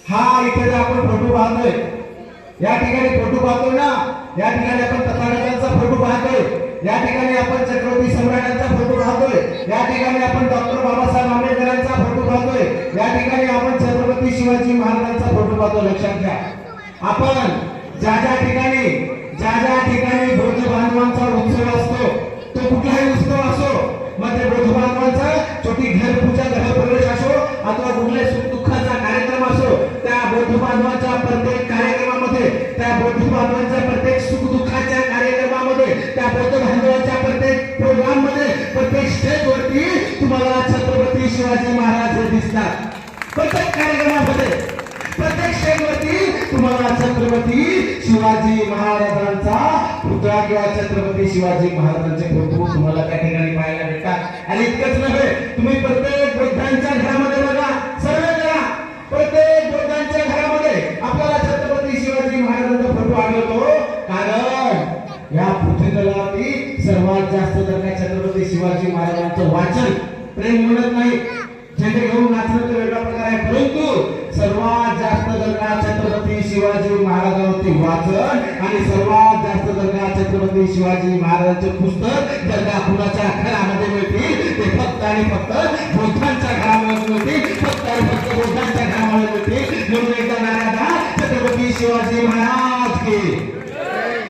हा इथे जर आपण फोटो पाहतोय, या ठिकाणी फोटो पाहतोय ना, या ठिकाणी आपण तथागतांचा फोटो पाहतोय, या ठिकाणी आपण छत्रपती सम्राटांचा फोटो पाहतोय, या ठिकाणी आपण डॉक्टर बाबासाहेब आंबेडकरांचा फोटो पाहतोय, या ठिकाणी आपण छत्रपती शिवाजी महाराजांचा फोटो पाहतोय. लक्षात घ्या, आपण ज्या ज्या ठिकाणी बौद्ध बांधवांचा उत्सव असतो, तो कुठलाही उत्सव असो, मग ते बौद्ध बांधवांचा छोटी घरपूजा गृहप्रवेश असो अथवा कुठल्या सुख दुःखाचा कार्यक्रम असो, त्या बौद्ध बांधवांच्या प्रत्येक कार्यक्रमामध्ये, त्या बौद्ध बांधवांच्या प्रत्येक सुख दुःखाच्या कार्यक्रमामध्ये, त्या बौद्ध बांधवांच्या प्रत्येक प्रोग्राम मध्ये, प्रत्येक स्टेज वरती तुम्हाला छत्रपती शिवाजी महाराज हे दिसतात. प्रत्येक कार्यक्रमामध्ये, प्रत्येक स्टेज वरती तुम्हाला छत्रपती शिवाजी महाराजांचा पुतळा किंवा छत्रपती शिवाजी महाराजांचे फोटो तुम्हाला त्या ठिकाणी पाहायला भेटतात. आणि इतकंच नव्हे, तुम्ही प्रत्येक बौद्धांच्या घरामध्ये बघा, सर्व करा, प्रत्येक बौद्धांच्या घरामध्ये आपल्याला छत्रपती शिवाजी महाराजांचा फोटो आढळतो. कारण या पृथ्वीतलावरती सर्वात जास्त जर काय छत्रपती शिवाजी महाराजांचं वाचन, प्रेम म्हणत नाही, झेंडे घेऊन नाचणं तर वेगळा प्रकार आहे, परंतु सर्वात जास्त जर का छत्रपती शिवाजी महाराजांवरती वाचन आणि सर्वात जास्त जर का छत्रपती शिवाजी महाराजांचे पुस्तक जर का कुणाच्या घरामध्ये मिळतील, ते फक्त आणि फक्त बौद्धांच्या घरामध्ये मिळतील, फक्त आणि फक्त बौद्धांच्या घरामध्ये मिळतील. म्हणून एकदा नारा, छत्रपती शिवाजी महाराज